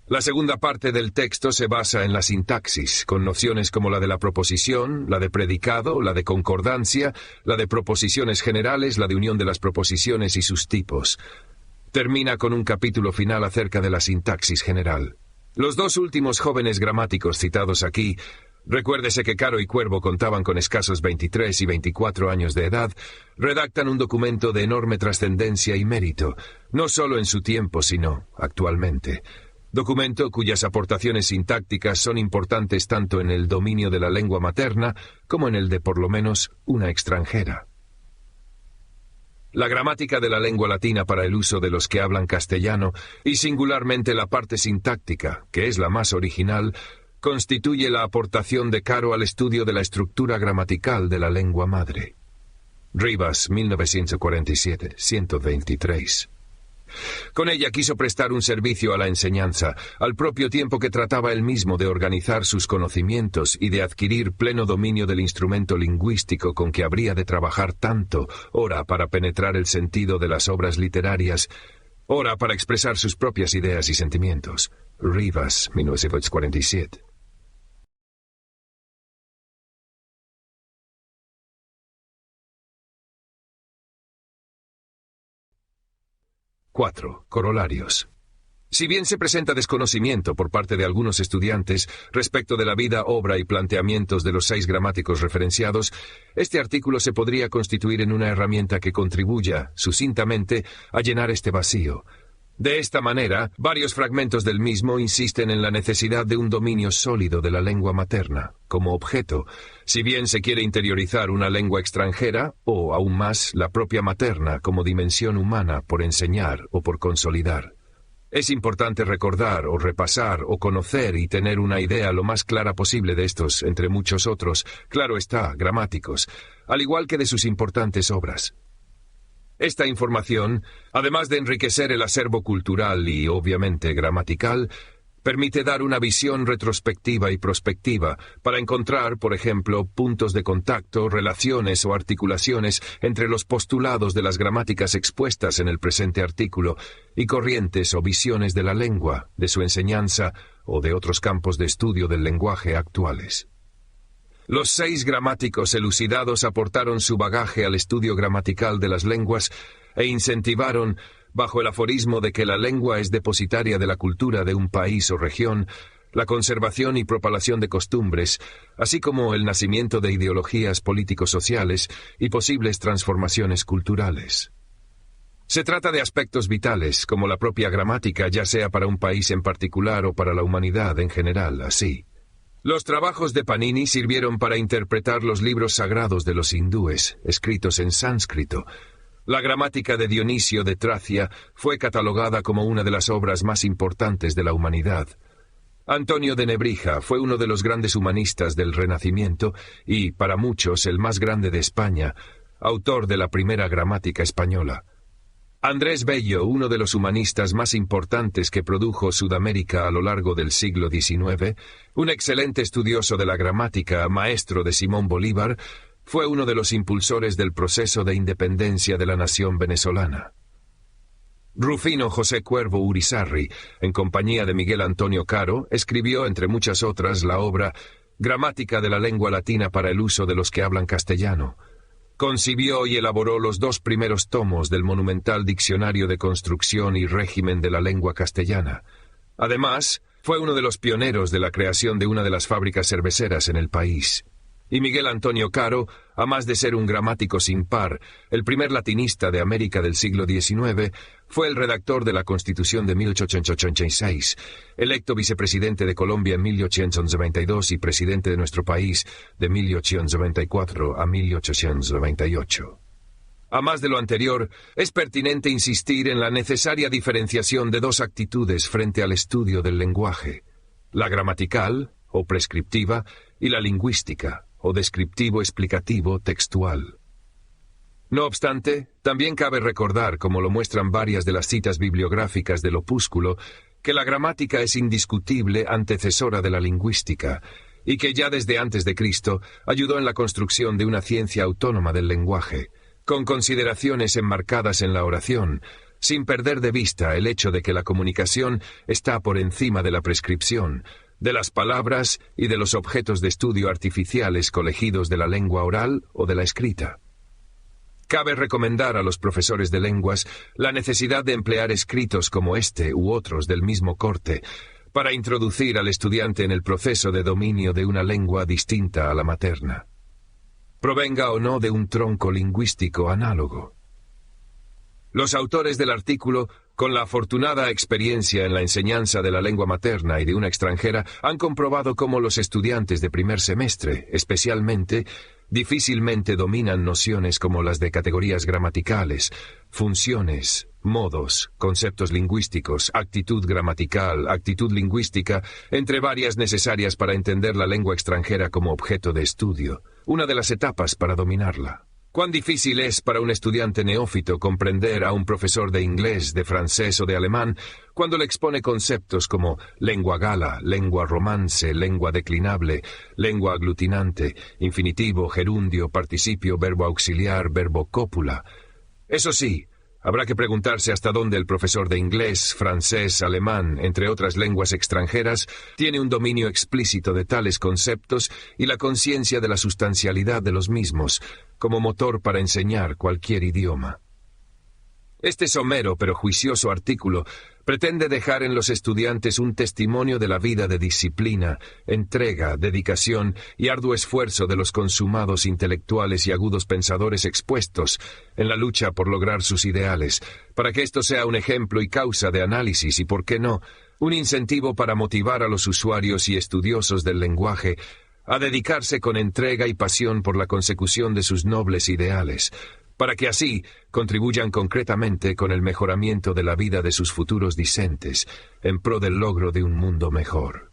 La segunda parte del texto se basa en la sintaxis, con nociones como la de la proposición, la de predicado, la de concordancia, la de proposiciones generales, la de unión de las proposiciones y sus tipos. Termina con un capítulo final acerca de la sintaxis general. Los dos últimos jóvenes gramáticos citados aquí, recuérdese que Caro y Cuervo contaban con escasos 23 y 24 años de edad, redactan un documento de enorme trascendencia y mérito, no solo en su tiempo, sino actualmente. Documento cuyas aportaciones sintácticas son importantes tanto en el dominio de la lengua materna como en el de por lo menos una extranjera. La gramática de la lengua latina para el uso de los que hablan castellano, y singularmente la parte sintáctica, que es la más original, constituye la aportación de Caro al estudio de la estructura gramatical de la lengua madre. Rivas, 1947, 123. Con ella quiso prestar un servicio a la enseñanza, al propio tiempo que trataba él mismo de organizar sus conocimientos y de adquirir pleno dominio del instrumento lingüístico con que habría de trabajar tanto, ora para penetrar el sentido de las obras literarias, ora para expresar sus propias ideas y sentimientos. Rivas, 1947. 4. Corolarios. Si bien se presenta desconocimiento por parte de algunos estudiantes respecto de la vida, obra y planteamientos de los 6 gramáticos referenciados, este artículo se podría constituir en una herramienta que contribuya, sucintamente, a llenar este vacío. De esta manera, varios fragmentos del mismo insisten en la necesidad de un dominio sólido de la lengua materna, como objeto, si bien se quiere interiorizar una lengua extranjera, o, aún más, la propia materna como dimensión humana por enseñar o por consolidar. Es importante recordar o repasar o conocer y tener una idea lo más clara posible de estos, entre muchos otros, claro está, gramáticos, al igual que de sus importantes obras. Esta información, además de enriquecer el acervo cultural y, obviamente, gramatical, permite dar una visión retrospectiva y prospectiva para encontrar, por ejemplo, puntos de contacto, relaciones o articulaciones entre los postulados de las gramáticas expuestas en el presente artículo y corrientes o visiones de la lengua, de su enseñanza o de otros campos de estudio del lenguaje actuales. Los 6 gramáticos elucidados aportaron su bagaje al estudio gramatical de las lenguas e incentivaron, bajo el aforismo de que la lengua es depositaria de la cultura de un país o región, la conservación y propalación de costumbres, así como el nacimiento de ideologías político-sociales y posibles transformaciones culturales. Se trata de aspectos vitales, como la propia gramática, ya sea para un país en particular o para la humanidad en general, así. Los trabajos de Panini sirvieron para interpretar los libros sagrados de los hindúes, escritos en sánscrito. La gramática de Dionisio de Tracia fue catalogada como una de las obras más importantes de la humanidad. Antonio de Nebrija fue uno de los grandes humanistas del Renacimiento y, para muchos, el más grande de España, autor de la primera gramática española. Andrés Bello, uno de los humanistas más importantes que produjo Sudamérica a lo largo del siglo XIX, un excelente estudioso de la gramática, maestro de Simón Bolívar, fue uno de los impulsores del proceso de independencia de la nación venezolana. Rufino José Cuervo Urizarri, en compañía de Miguel Antonio Caro, escribió, entre muchas otras, la obra Gramática de la lengua latina para el uso de los que hablan castellano. Concibió y elaboró los 2 primeros tomos del monumental Diccionario de Construcción y Régimen de la Lengua Castellana. Además, fue uno de los pioneros de la creación de una de las fábricas cerveceras en el país. Y Miguel Antonio Caro, a más de ser un gramático sin par, el primer latinista de América del siglo XIX, fue el redactor de la Constitución de 1886, electo vicepresidente de Colombia en 1892 y presidente de nuestro país de 1894 a 1898. A más de lo anterior, es pertinente insistir en la necesaria diferenciación de 2 actitudes frente al estudio del lenguaje: la gramatical, o prescriptiva, y la lingüística, o descriptivo-explicativo textual. No obstante, también cabe recordar, como lo muestran varias de las citas bibliográficas del opúsculo, que la gramática es indiscutible antecesora de la lingüística, y que ya desde antes de Cristo ayudó en la construcción de una ciencia autónoma del lenguaje, con consideraciones enmarcadas en la oración, sin perder de vista el hecho de que la comunicación está por encima de la prescripción, de las palabras y de los objetos de estudio artificiales colegidos de la lengua oral o de la escrita. Cabe recomendar a los profesores de lenguas la necesidad de emplear escritos como este u otros del mismo corte para introducir al estudiante en el proceso de dominio de una lengua distinta a la materna, provenga o no de un tronco lingüístico análogo. Los autores del artículo, con la afortunada experiencia en la enseñanza de la lengua materna y de una extranjera, han comprobado cómo los estudiantes de primer semestre, especialmente, difícilmente dominan nociones como las de categorías gramaticales, funciones, modos, conceptos lingüísticos, actitud gramatical, actitud lingüística, entre varias necesarias para entender la lengua extranjera como objeto de estudio, una de las etapas para dominarla. ¿Cuán difícil es para un estudiante neófito comprender a un profesor de inglés, de francés o de alemán cuando le expone conceptos como lengua gala, lengua romance, lengua declinable, lengua aglutinante, infinitivo, gerundio, participio, verbo auxiliar, verbo cópula? Eso sí, habrá que preguntarse hasta dónde el profesor de inglés, francés, alemán, entre otras lenguas extranjeras, tiene un dominio explícito de tales conceptos y la conciencia de la sustancialidad de los mismos, como motor para enseñar cualquier idioma. Este somero pero juicioso artículo pretende dejar en los estudiantes un testimonio de la vida de disciplina, entrega, dedicación y arduo esfuerzo de los consumados intelectuales y agudos pensadores expuestos en la lucha por lograr sus ideales, para que esto sea un ejemplo y causa de análisis y, por qué no, un incentivo para motivar a los usuarios y estudiosos del lenguaje a dedicarse con entrega y pasión por la consecución de sus nobles ideales, para que así contribuyan concretamente con el mejoramiento de la vida de sus futuros discentes, en pro del logro de un mundo mejor.